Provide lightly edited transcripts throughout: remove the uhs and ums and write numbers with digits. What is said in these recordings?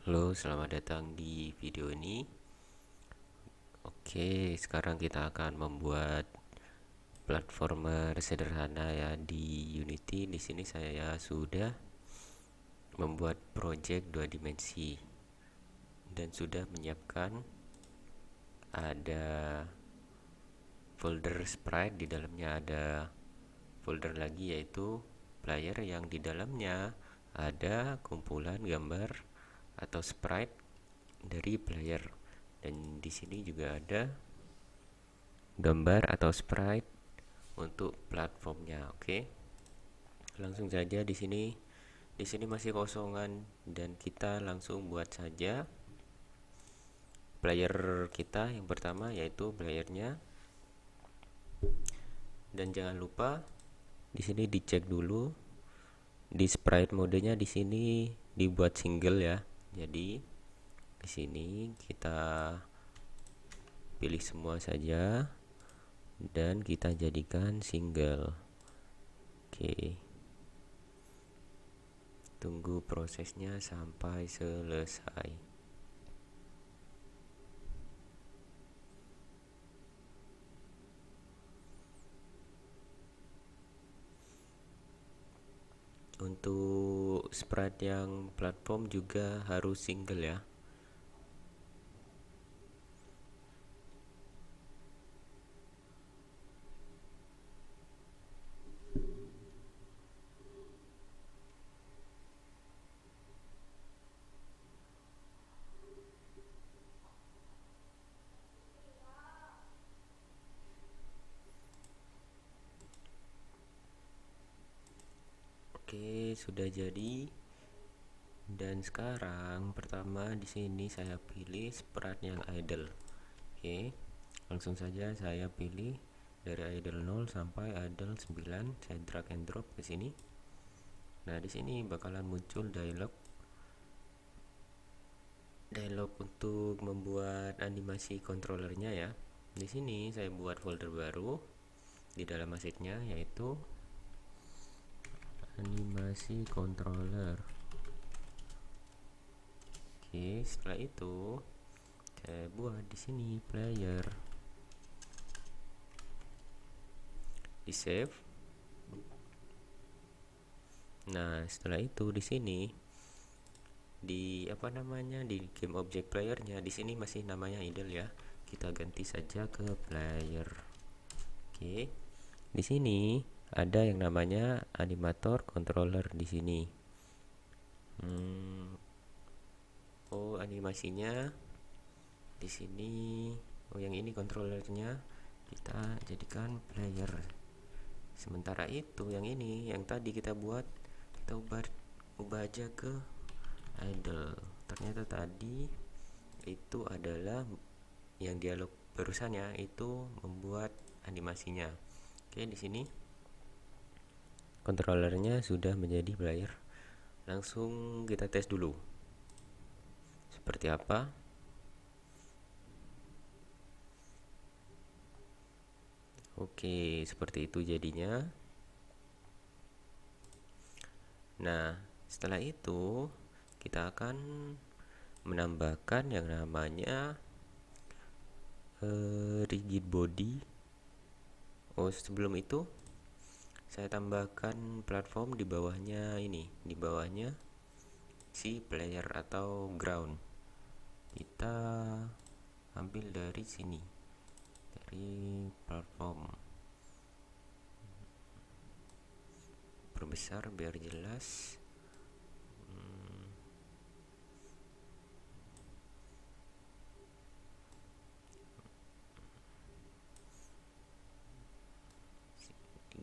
Halo, selamat datang di video ini. Oke, sekarang kita akan membuat platformer sederhana ya di Unity. Di sini saya sudah membuat project 2 dimensi dan sudah menyiapkan ada folder sprite. Di dalamnya ada folder lagi yaitu player yang di dalamnya ada kumpulan gambar atau sprite dari player, dan di sini juga ada gambar atau sprite untuk platformnya. Oke, langsung saja di sini masih kosongan dan kita langsung buat saja player kita yang pertama, yaitu playernya. Dan jangan lupa di sini dicek dulu di sprite modenya, di sini dibuat single ya. Jadi di sini kita pilih semua saja dan kita jadikan single. Oke, tunggu prosesnya sampai selesai. Untuk sprite yang platform juga harus single ya. Oke, sudah jadi. Dan sekarang pertama di sini saya pilih sprite yang idle. Oke, langsung saja saya pilih dari idle 0 sampai idle 9. Saya drag and drop ke sini. Nah, di sini bakalan muncul dialog untuk membuat animasi controllernya ya. Di sini saya buat folder baru di dalam asetnya, yaitu animasi controller. Oke, setelah itu saya buat di sini player, di save. Nah, setelah itu di sini di game object playernya, di sini masih namanya idle ya. Kita ganti saja ke player. Oke. Di sini ada yang namanya animator controller di sini. Oh, animasinya di sini. Oh, yang ini controllernya kita jadikan player. Sementara itu yang ini, yang tadi kita buat, kita ubah aja ke idle. Ternyata tadi itu adalah yang dialog barusan ya, itu membuat animasinya. Oke, di sini controllernya sudah menjadi player. Langsung kita tes dulu seperti apa. Oke, seperti itu jadinya. Nah, setelah itu kita akan menambahkan yang namanya rigid body. Oh, sebelum itu saya tambahkan platform di bawahnya ini, di bawahnya si player atau ground. Kita ambil dari sini, dari platform, perbesar biar jelas.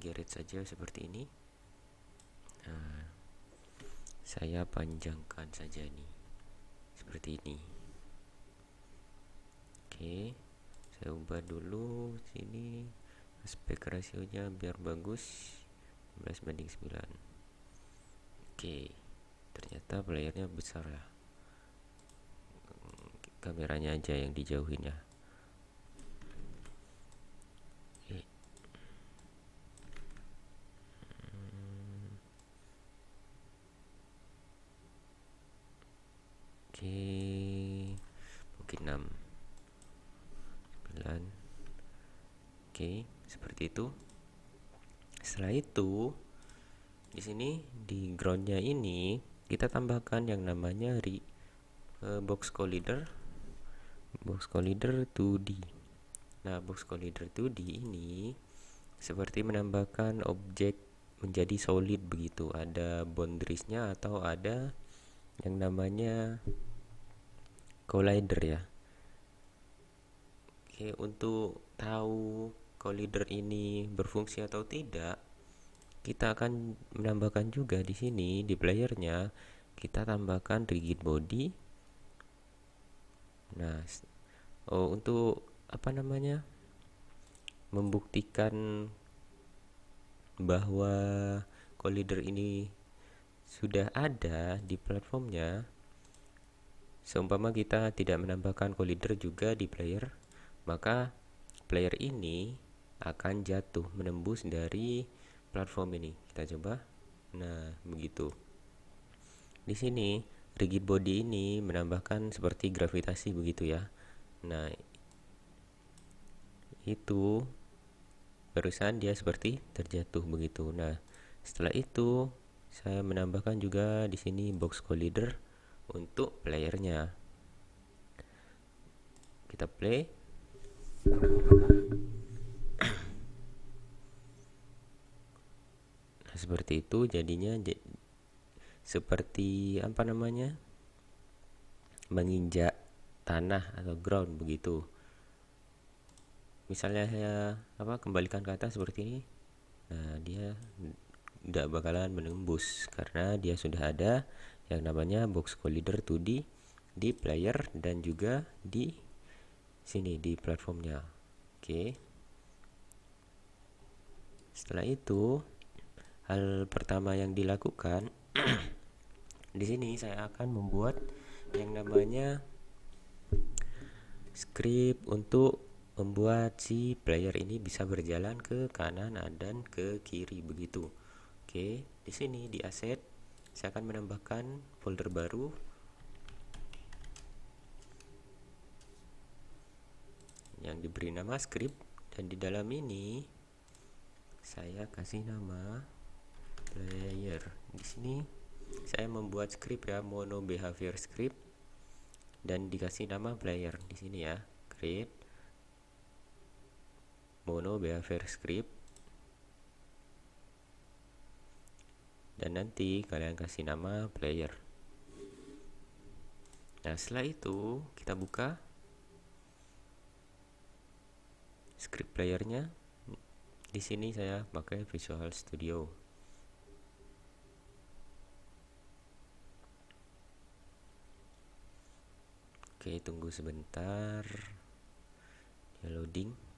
Geret saja seperti ini. Nah, saya panjangkan saja nih seperti ini. Oke, saya ubah dulu sini aspek rasionya biar bagus, 11:9. Oke, ternyata playernya besar ya. Kameranya aja yang dijauhin ya. Oke, mungkin 6 9. Oke, seperti itu. Setelah itu di sini di groundnya ini kita tambahkan yang namanya box collider 2D. Nah, box collider 2D ini seperti menambahkan objek menjadi solid begitu, ada boundariesnya atau ada yang namanya collider ya. Oke, untuk tahu collider ini berfungsi atau tidak, kita akan menambahkan juga di sini di playernya, kita tambahkan rigid body. Nah, untuk apa namanya, membuktikan bahwa collider ini sudah ada di platformnya, seumpama kita tidak menambahkan collider juga di player, maka player ini akan jatuh menembus dari platform ini. Kita coba. Nah, begitu. Di sini rigid body ini menambahkan seperti gravitasi begitu ya. Nah, itu barusan dia seperti terjatuh begitu. Nah, setelah itu saya menambahkan juga di sini box collider untuk playernya. Kita play. Nah, seperti itu jadinya, seperti apa namanya, menginjak tanah atau ground begitu. Misalnya saya kembalikan ke atas seperti ini, nah dia tidak bakalan menembus karena dia sudah ada yang namanya box collider 2D di player dan juga di sini di platformnya. Oke. Setelah itu, hal pertama yang dilakukan di sini saya akan membuat yang namanya script untuk membuat si player ini bisa berjalan ke kanan dan ke kiri begitu. Oke, di sini di asset saya akan menambahkan folder baru yang diberi nama script, dan di dalam ini saya kasih nama player. Di sini saya membuat script ya, mono behavior script, dan dikasih nama player di sini ya, create mono behavior script, dan nanti kalian kasih nama player. Nah, setelah itu kita buka script playernya. Di sini saya pakai Visual Studio. Oke, tunggu sebentar, dia loading.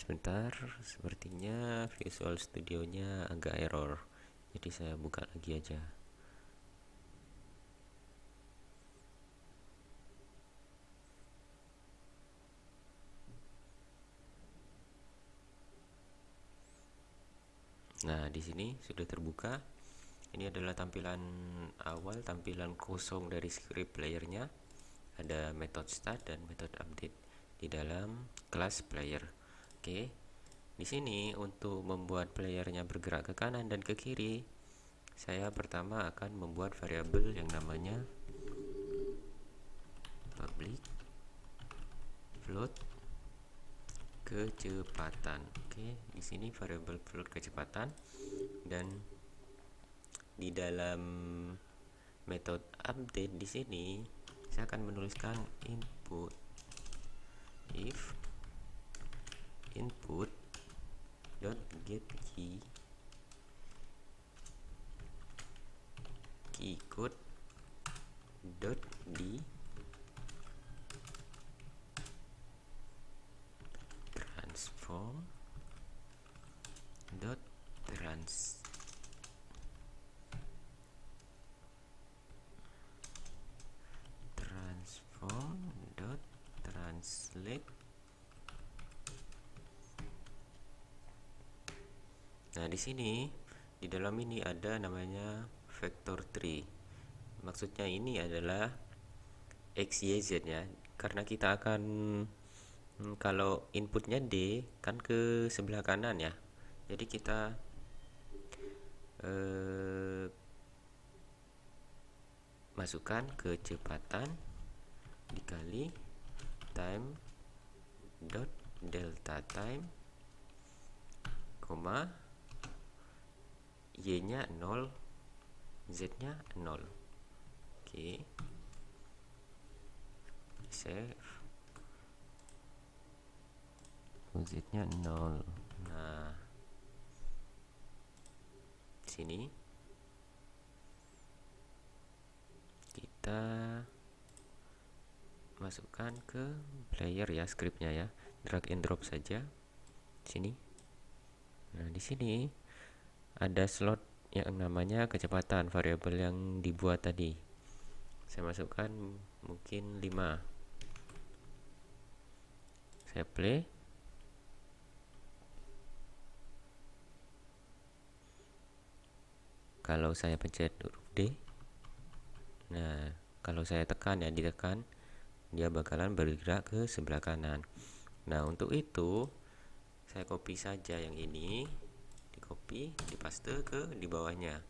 Sebentar, sepertinya Visual Studio-nya agak error. Jadi saya buka lagi aja. Nah, di sini sudah terbuka. Ini adalah tampilan awal, tampilan kosong dari script playernya. Ada method start dan method update di dalam kelas player. Oke. Di sini untuk membuat playernya bergerak ke kanan dan ke kiri, saya pertama akan membuat variabel yang namanya public float kecepatan. Oke, di sini variabel float kecepatan, dan di dalam metode update di sini saya akan menuliskan input if input dot get key code dot di transform dot transform dot translate. Nah, di sini di dalam ini ada namanya vector tree. Maksudnya ini adalah x, y, z ya. Karena kita akan kalau inputnya D kan ke sebelah kanan ya. Jadi kita masukkan kecepatan dikali time dot delta time, koma y nya 0, z nya 0. Oke, save. Z nya 0. Nah, sini kita masukkan ke player ya, scriptnya ya, drag and drop saja sini. Nah, di sini ada slot yang namanya kecepatan, variabel yang dibuat tadi. Saya masukkan mungkin 5. Saya play. Kalau saya pencet huruf D, nah kalau saya tekan ya, ditekan, dia bakalan bergerak ke sebelah kanan. Nah, untuk itu saya copy saja yang ini, di copy, dipaste ke di bawahnya.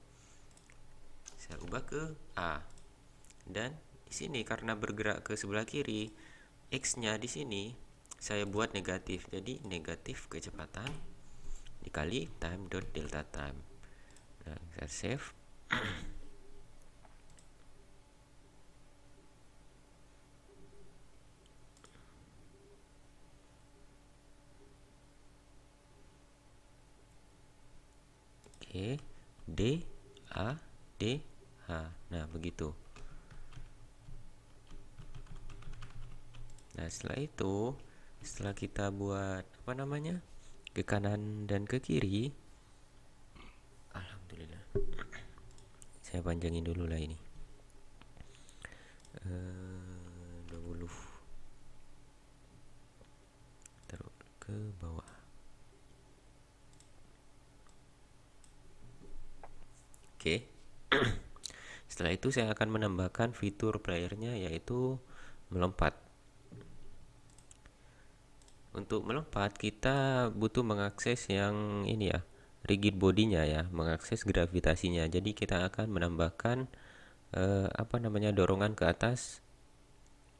Saya ubah ke A. Dan di sini karena bergerak ke sebelah kiri, X-nya di sini saya buat negatif. Jadi negatif kecepatan dikali time dot delta time. Nah, saya save. Oke, D A D H. Nah, begitu. Nah, setelah kita buat apa namanya, ke kanan dan ke kiri, alhamdulillah. Saya panjangin dulu lah ini. 20. Taruh ke bawah. Oke. Setelah itu saya akan menambahkan fitur playernya, yaitu melompat. Untuk melompat kita butuh mengakses yang ini ya, rigid bodinya ya, mengakses gravitasinya. Jadi kita akan menambahkan dorongan ke atas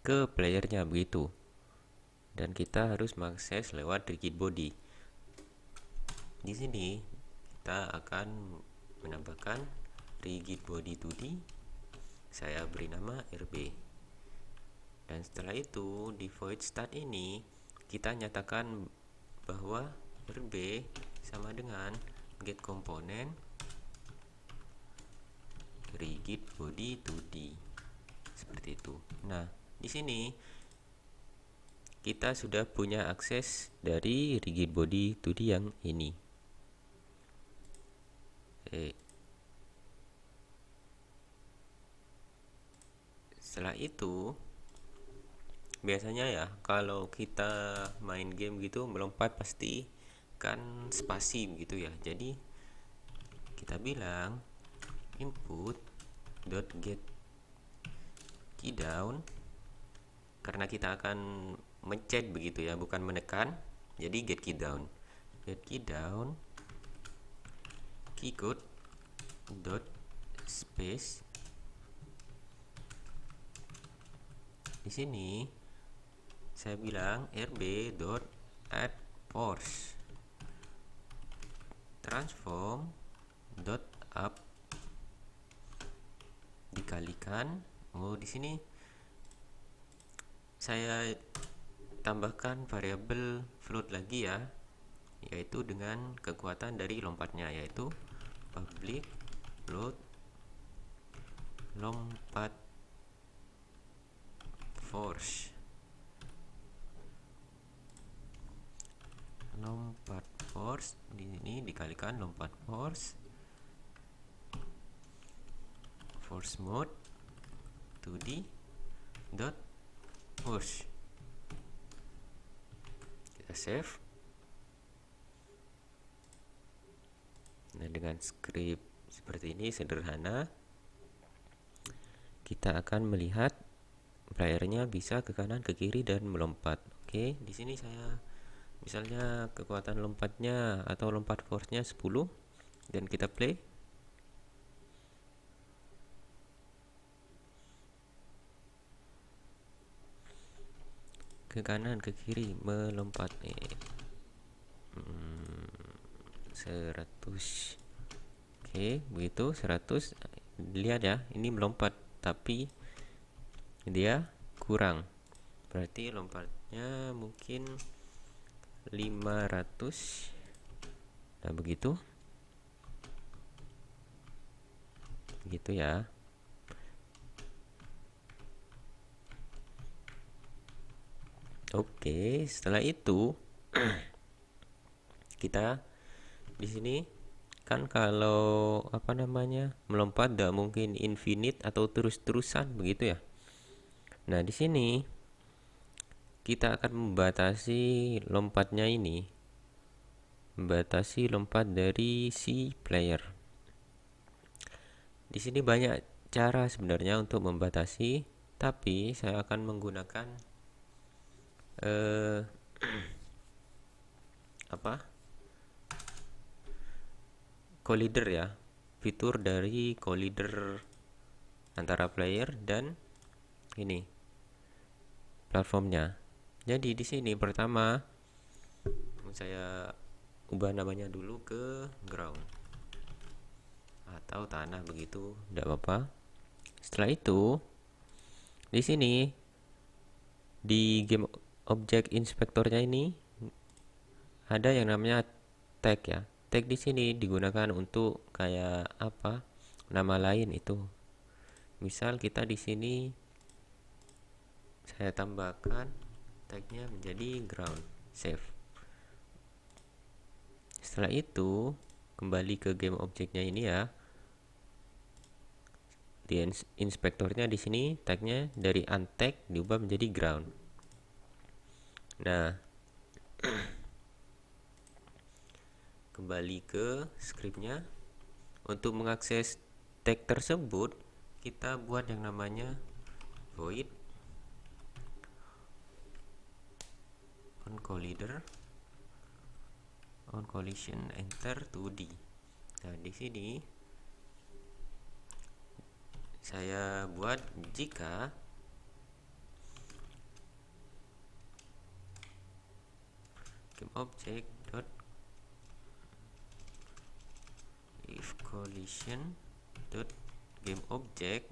ke playernya begitu. Dan kita harus mengakses lewat rigid body. Di sini kita akan menambahkan rigid body 2D. Saya beri nama RB. Dan setelah itu di void start ini kita nyatakan bahwa RB sama dengan get komponen rigid body 2D. Seperti itu. Nah, di sini kita sudah punya akses dari rigid body 2D yang ini. Setelah itu biasanya ya kalau kita main game gitu melompat pasti kan spasi gitu ya. Jadi kita bilang input dot get key down, karena kita akan mencet begitu ya, bukan menekan. Jadi get key down key code dot space. Di sini saya bilang rb dot add force transform dot up dikalikan, di sini saya tambahkan variabel float lagi ya, yaitu dengan kekuatan dari lompatnya, yaitu public float lompat force. Lompat force di sini dikalikan lompat force mode 2D dot force. Kita save. Nah, dengan script seperti ini sederhana, kita akan melihat playernya bisa ke kanan, ke kiri, dan melompat. Oke, di sini saya misalnya kekuatan lompatnya atau lompat force-nya 10 dan kita play. Ke kanan, ke kiri, melompat. 100. Oke, begitu 100. Lihat ya, ini melompat tapi dia kurang. Berarti lompatnya mungkin 500. Nah, begitu ya. Oke, setelah itu kita di sini kan kalau melompat tidak mungkin infinite atau terus-terusan begitu ya. Nah, di sini kita akan membatasi lompatnya ini, membatasi lompat dari si player. Di sini banyak cara sebenarnya untuk membatasi, tapi saya akan menggunakan collider ya, fitur dari collider antara player dan ini platformnya. Jadi di sini pertama saya ubah namanya dulu ke ground atau tanah, begitu tidak apa-apa. Setelah itu di sini di game object inspektornya ini ada yang namanya tag ya. Tag di sini digunakan untuk kayak nama lain itu. Misal kita di sini saya tambahkan tagnya menjadi ground, save. Setelah itu kembali ke game objeknya ini ya. Di inspektornya di sini tagnya dari untag diubah menjadi ground. Nah, kembali ke scriptnya. Untuk mengakses tag tersebut kita buat yang namanya void on collision enter 2D. Nah, di sini saya buat jika game object dot if collision dot game object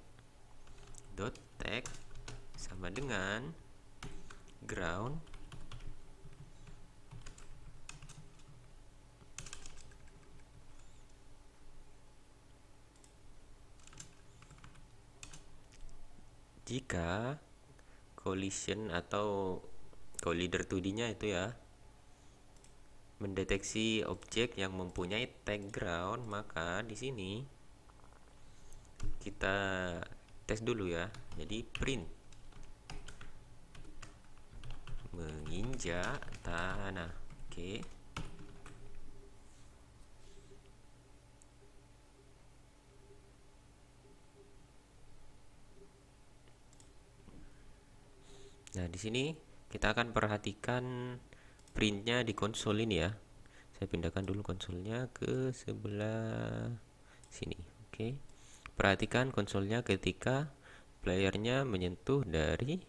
dot tag sama dengan ground jika collision atau collider 2D nya itu ya mendeteksi objek yang mempunyai tag ground, maka di sini kita tes dulu ya. Jadi print menginjak tanah. Oke. Nah, di sini kita akan perhatikan printnya di konsol ini ya. Saya pindahkan dulu konsolnya ke sebelah sini. Oke. Perhatikan konsolnya ketika playernya menyentuh dari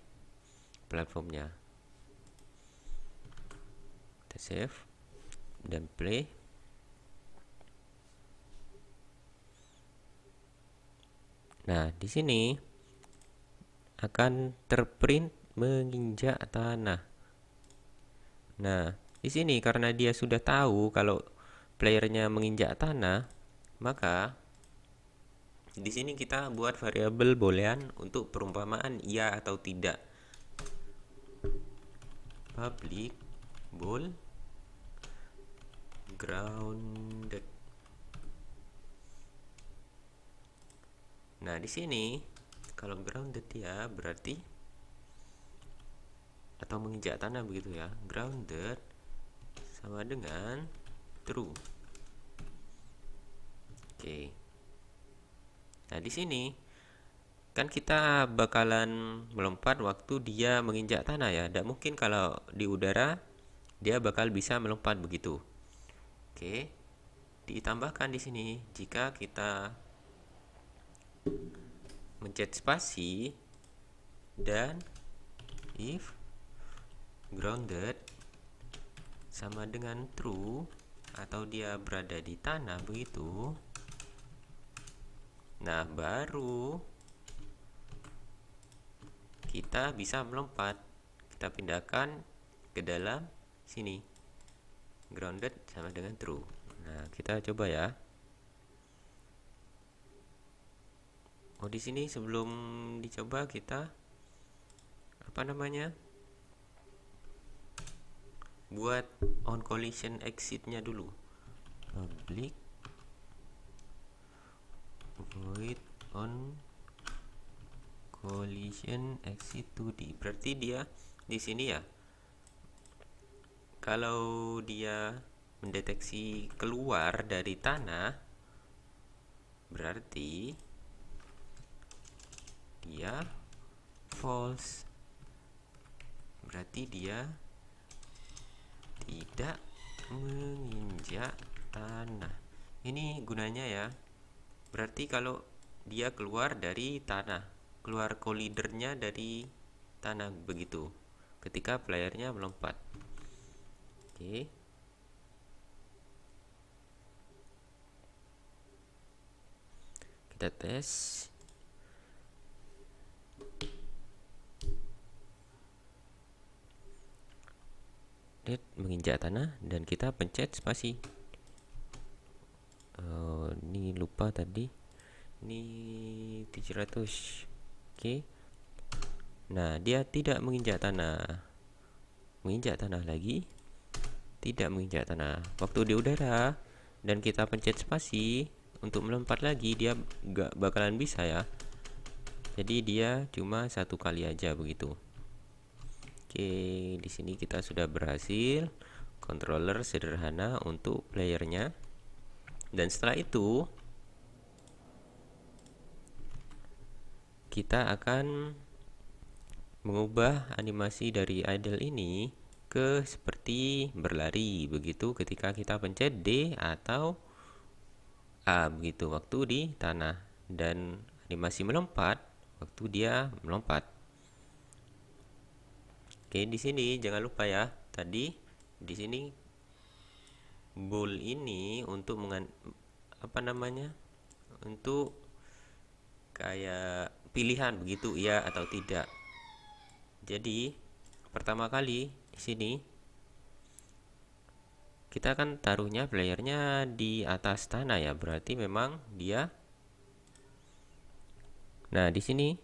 platformnya. Kita save dan play. Nah, di sini akan terprint menginjak tanah. Nah, di sini karena dia sudah tahu kalau playernya menginjak tanah, maka di sini kita buat variabel boolean untuk perumpamaan iya atau tidak. public ball grounded. Nah, di sini kalau grounded ya berarti atau menginjak tanah begitu ya. Grounded sama dengan true. Oke. Nah, di sini kan kita bakalan melompat waktu dia menginjak tanah ya. Tidak mungkin kalau di udara dia bakal bisa melompat begitu. Oke. Ditambahkan di sini jika kita mencet spasi dan if grounded sama dengan true atau dia berada di tanah begitu. Nah, baru kita bisa melompat. Kita pindahkan ke dalam sini. Grounded sama dengan true. Nah, kita coba ya. Oh, di sini sebelum dicoba kita buat on collision exit-nya dulu. Public void on collision exit 2D. Berarti dia di sini ya. Kalau dia mendeteksi keluar dari tanah, berarti dia false. Berarti dia tidak menginjak tanah. Ini gunanya ya. Berarti kalau dia keluar dari tanah, keluar collidernya dari tanah begitu. Ketika playernya melompat. Oke. Kita tes. Dia menginjak tanah dan kita pencet spasi. Ini lupa tadi. Ini 700. Oke. Nah, dia tidak menginjak tanah. Menginjak tanah lagi. Tidak menginjak tanah. Waktu di udara dan kita pencet spasi untuk melompat lagi, dia gak bakalan bisa ya. Jadi dia cuma satu kali aja begitu. Oke, di sini kita sudah berhasil controller sederhana untuk playernya. Dan setelah itu kita akan mengubah animasi dari idle ini ke seperti berlari begitu ketika kita pencet D atau A begitu waktu di tanah, dan animasi melompat waktu dia melompat. Oke, di sini jangan lupa ya, tadi di sini ball ini untuk untuk kayak pilihan begitu ya atau tidak. Jadi pertama kali di sini kita akan taruhnya playernya di atas tanah ya, berarti memang dia. Nah, di sini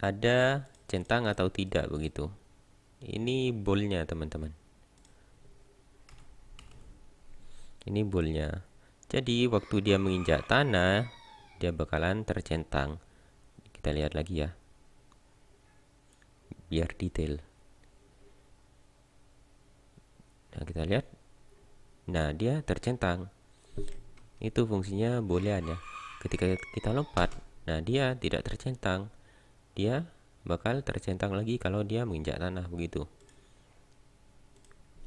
ada centang atau tidak begitu. Ini ballnya teman-teman. Ini ballnya. Jadi waktu dia menginjak tanah, dia bakalan tercentang. Kita lihat lagi ya, biar detail. Nah, kita lihat. Nah, dia tercentang. Itu fungsinya boolean ya. Ketika kita lompat, nah dia tidak tercentang. Dia bakal tercentang lagi kalau dia menginjak tanah begitu.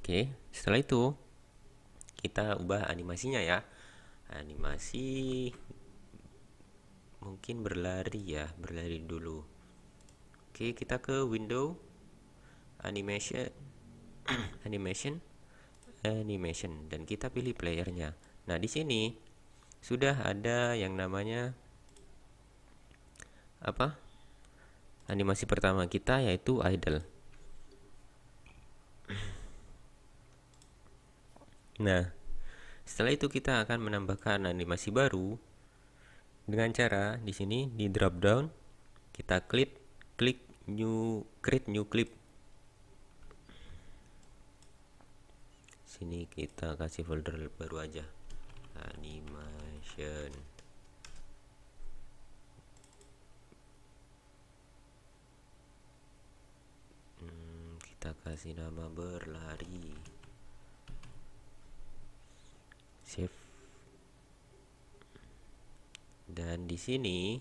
Oke, setelah itu kita ubah animasinya ya. Animasi mungkin berlari ya, berlari dulu. Oke, kita ke window animation animation dan kita pilih playernya. Nah, di sini sudah ada yang namanya animasi pertama kita, yaitu idle. Nah, setelah itu kita akan menambahkan animasi baru dengan cara di sini di drop down kita klik create new clip. sini kita kasih folder baru aja, animation. Kita kasih nama berlari, save. Dan di sini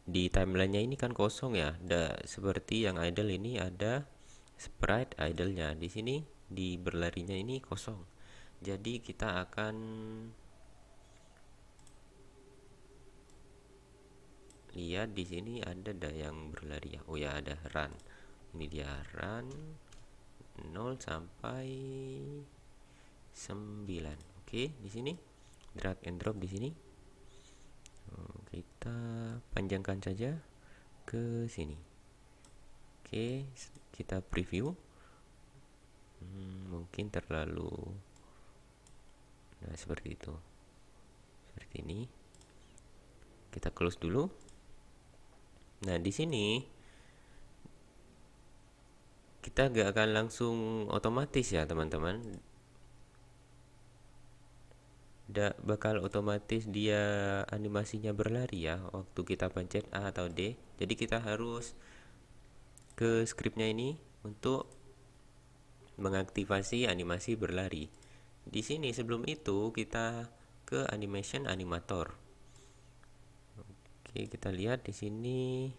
di timelinenya ini kan kosong ya, seperti yang idle ini ada sprite idle-nya. Di sini di berlarinya ini kosong. Jadi kita akan lihat di sini ada yang berlari ya. Oh ya, ada run. Ini dia run 0 sampai 9. Oke, di sini drag and drop di sini. Kita panjangkan saja ke sini. Oke, kita preview. Mungkin terlalu, nah seperti itu, seperti ini. Kita close dulu. Nah di sini kita gak akan langsung otomatis ya teman-teman, bakal otomatis dia animasinya berlari ya waktu kita pencet A atau D. Jadi kita harus ke scriptnya ini untuk mengaktifasi animasi berlari. Di sini sebelum itu kita ke animation animator. Oke, kita lihat di sini.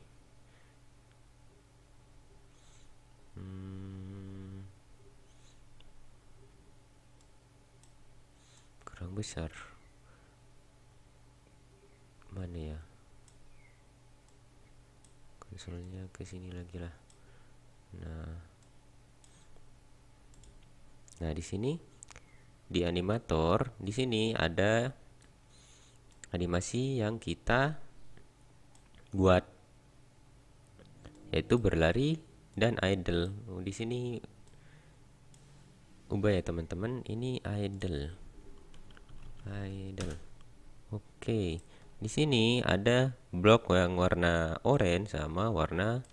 Kurang besar. Mana ya? Konsolnya ke sini lagi lah. Nah, di sini di animator, di sini ada animasi yang kita buat, yaitu berlari dan idle. Di sini ubah ya teman-teman, ini idle. Oke, di sini ada blok yang warna oranye sama warna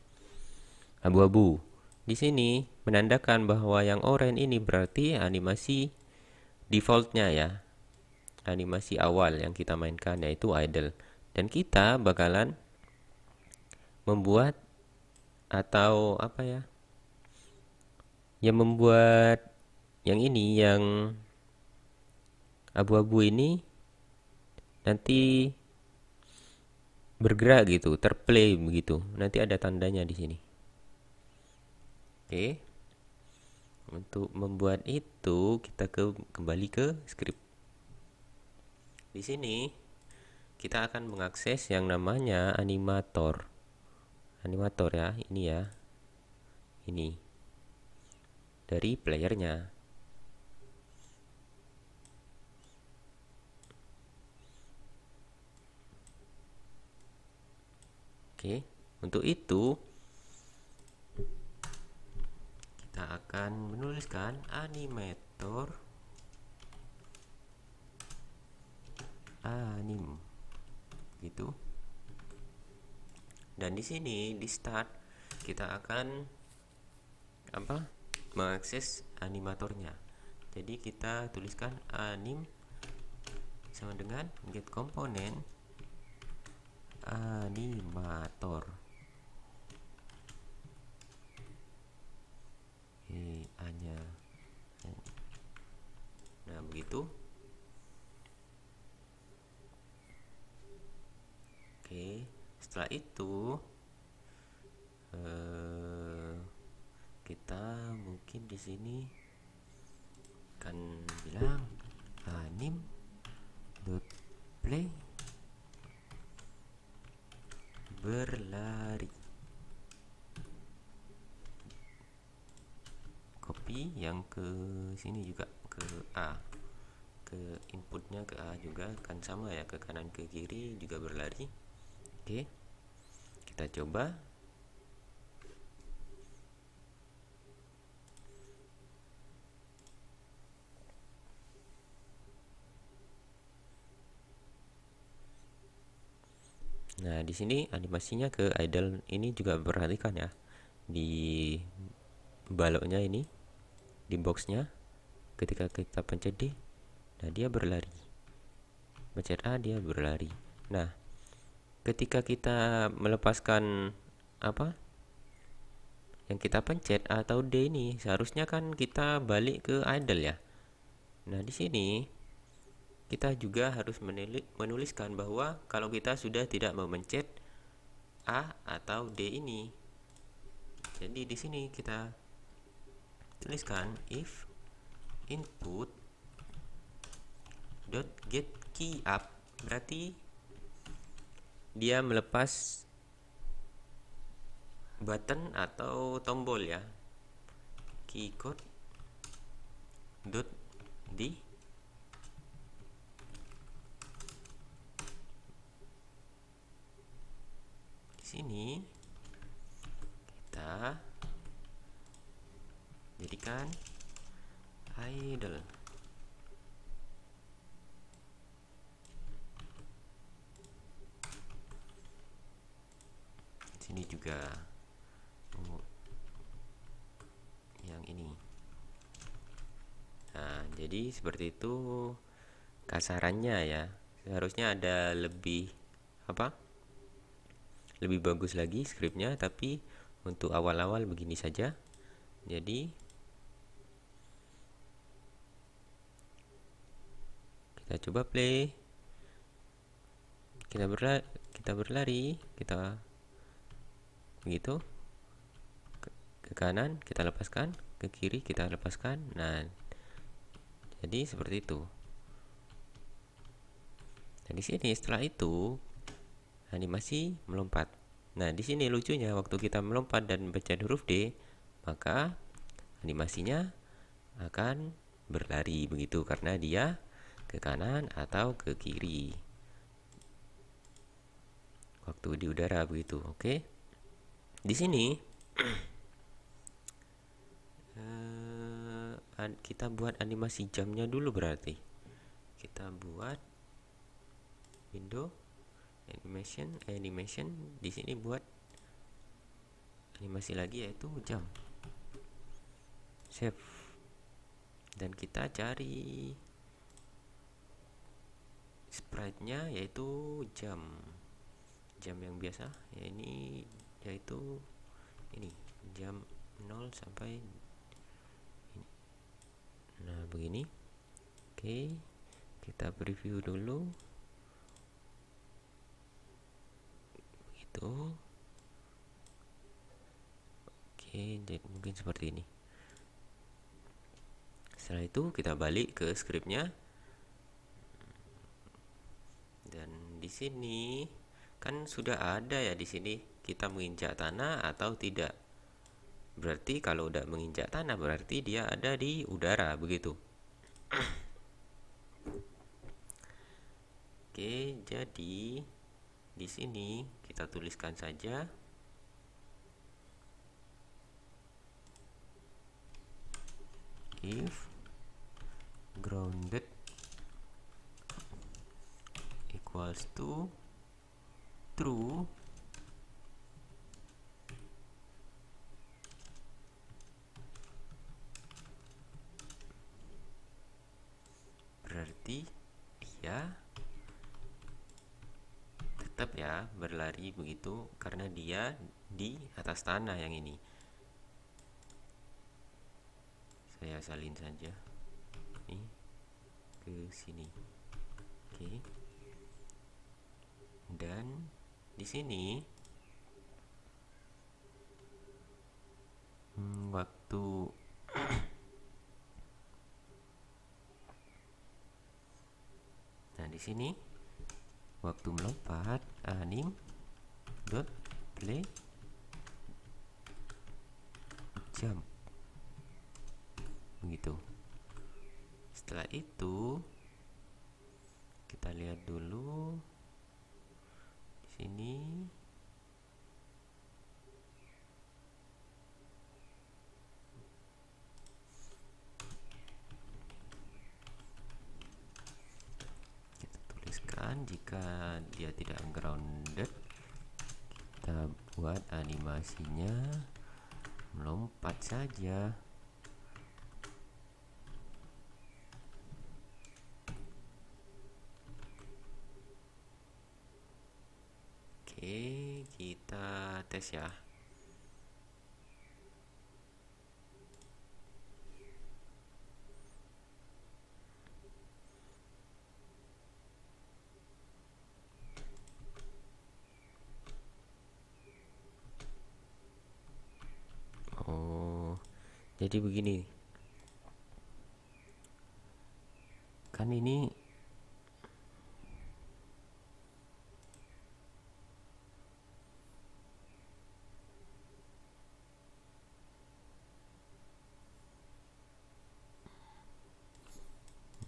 abu-abu. Di sini menandakan bahwa yang oranye ini berarti animasi defaultnya ya, animasi awal yang kita mainkan yaitu idle. Dan kita bakalan membuat atau apa ya, yang membuat yang ini, yang abu-abu ini nanti bergerak gitu, terplay begitu. Nanti ada tandanya di sini. Oke. Untuk membuat itu kita kembali ke script. Di sini kita akan mengakses yang namanya animator. Animator ya, ini ya. Ini. Dari playernya. Oke, untuk itu kita akan menuliskan animator anim gitu. Dan di sini di start kita akan mengakses animatornya. Jadi kita tuliskan anim sama dengan get komponen animator. A-nya. Nah, begitu. Oke, setelah itu kita mungkin di sini akan bilang anim.play berlari. Copy yang ke sini juga, ke A, ke inputnya ke A juga kan sama ya, ke kanan ke kiri juga berlari. Oke, kita coba. Nah, di sini animasinya ke idle ini juga perhatikan ya, di baloknya ini, di boxnya ketika kita pencet D, nah dia berlari. Pencet A, dia berlari. Nah, ketika kita melepaskan apa yang kita pencet atau D ini, seharusnya kan kita balik ke idle ya. Nah, di sini kita juga harus menuliskan bahwa kalau kita sudah tidak memencet A atau D ini. Jadi di sini kita tuliskan if input dot get key up, berarti dia melepas button atau tombol ya, key code dot di sini kita jadikan idle. Sini juga yang ini. Nah, jadi seperti itu kasarannya ya. Seharusnya ada lebih lebih bagus lagi skripnya, tapi untuk awal-awal begini saja. Jadi kita coba play, kita berlari, kita begitu ke kanan kita lepaskan, ke kiri kita lepaskan. Nah, jadi seperti itu. Nah, di sini setelah itu animasi melompat. Nah, di sini lucunya waktu kita melompat dan pencet huruf D, maka animasinya akan berlari begitu karena dia ke kanan atau ke kiri waktu di udara begitu. Oke. Di sini kita buat animasi jamnya dulu, berarti kita buat window animation di sini buat animasi lagi yaitu jam, save, dan kita cari sprite-nya yaitu jam yang biasa ya, ini yaitu ini jam 0 sampai ini. Nah, begini. Oke, kita preview dulu begitu. Oke, jadi mungkin seperti ini. Setelah itu kita balik ke scriptnya, dan di sini kan sudah ada ya, di sini kita menginjak tanah atau tidak. Berarti kalau udah menginjak tanah berarti dia ada di udara begitu. Oke, jadi di sini kita tuliskan saja if grounded equals to true, berarti dia tetap ya berlari begitu karena dia di atas tanah. Yang ini saya salin saja ini ke sini. Oke. Dan di sini waktu nah di sini waktu melompat anim dot play jump begitu. Setelah itu kita lihat dulu di sini. Kita tuliskan jika dia tidak grounded, kita buat animasinya melompat saja. Oke, kita tes ya. Oh, jadi begini. Kan ini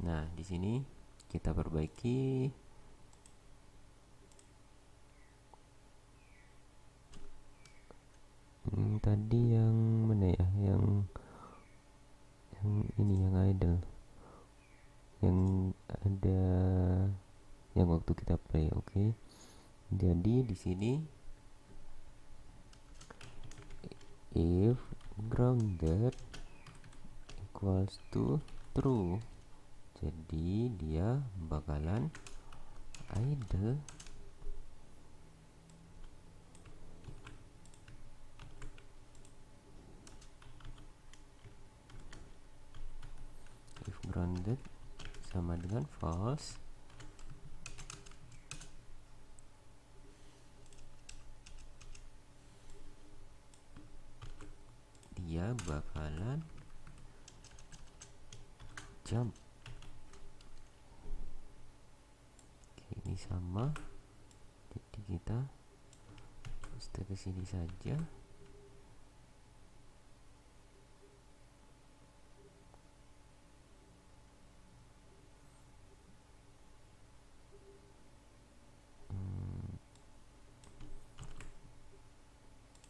nah, di sini kita perbaiki. Tadi yang mana ya? Yang ini yang idle. Yang ada yang waktu kita play, oke. Jadi di sini if grounded equals to true, jadi dia bakalan idle. If grounded sama dengan false, dia bakalan jump. Oke, ini sama, jadi kita paste ke sini saja.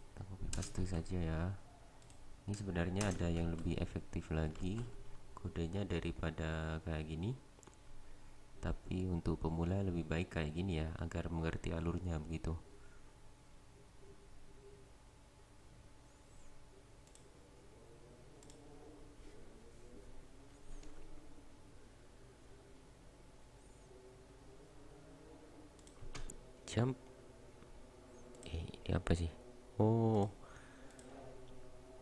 Kita copy paste saja ya. Ini sebenarnya ada yang lebih efektif lagi kodenya daripada kayak gini, tapi untuk pemula lebih baik kayak gini ya, agar mengerti alurnya begitu. Jump. Ini apa sih? Oh,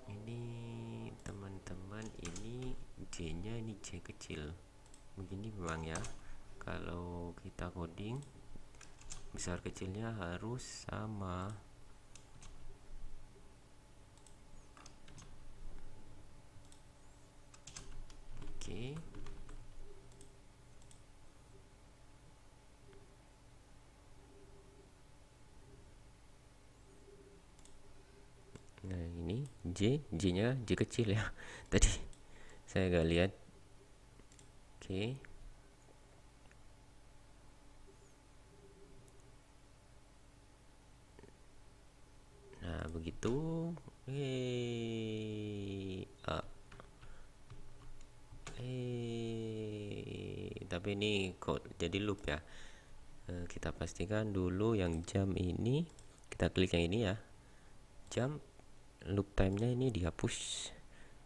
ini teman-teman, ini J nya ini J kecil begini memang ya. Kalau kita coding, besar kecilnya harus sama. Oke. Nah, ini J nya J kecil ya. Tadi saya gak lihat. Oke. Nah, begitu. Tapi ini kok jadi loop ya. Kita pastikan dulu yang jam ini, kita klik yang ini ya. Jam loop time-nya ini dihapus,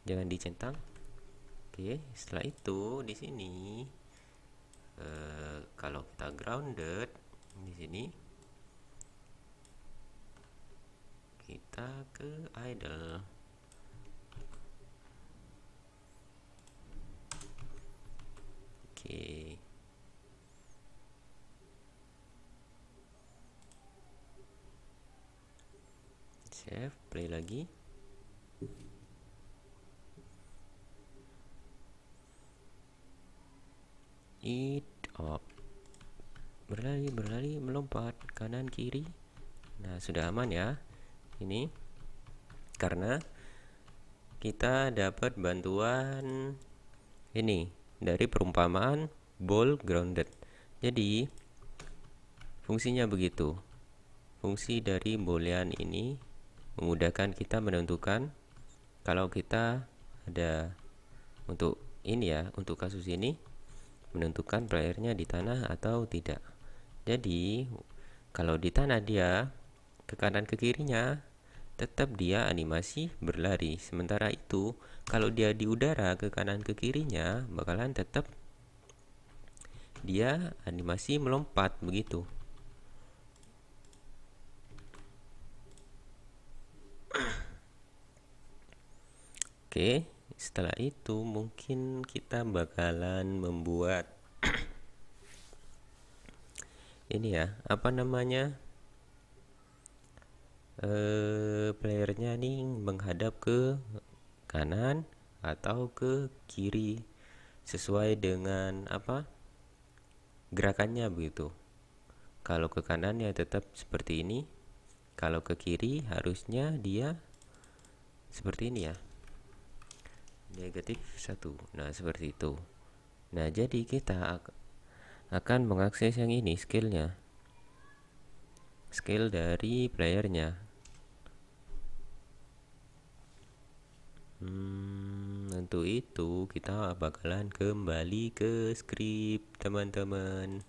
jangan dicentang. Oke, setelah itu di sini kalau kita grounded di sini, kita ke idle. Oke. Save, play lagi. It up. Berlari, melompat kanan kiri. Nah, sudah aman ya. Ini karena kita dapat bantuan ini dari perumpamaan ball grounded. Jadi fungsinya begitu. Fungsi dari boolean ini memudahkan kita menentukan kalau kita ada untuk ini ya, untuk kasus ini menentukan playernya di tanah atau tidak. Jadi kalau di tanah dia ke kanan ke kirinya tetap dia animasi berlari. Sementara itu kalau dia di udara ke kanan ke kirinya bakalan tetap dia animasi melompat begitu. Oke, setelah itu mungkin kita bakalan membuat ini ya, apa namanya, playernya nih menghadap ke kanan atau ke kiri sesuai dengan apa gerakannya begitu. Kalau ke kanan ya tetap seperti ini, kalau ke kiri harusnya dia seperti ini ya, negatif satu. Nah seperti itu. Nah jadi kita akan mengakses yang ini, skillnya, skill dari playernya. Untuk itu kita bakalan kembali ke script teman-teman.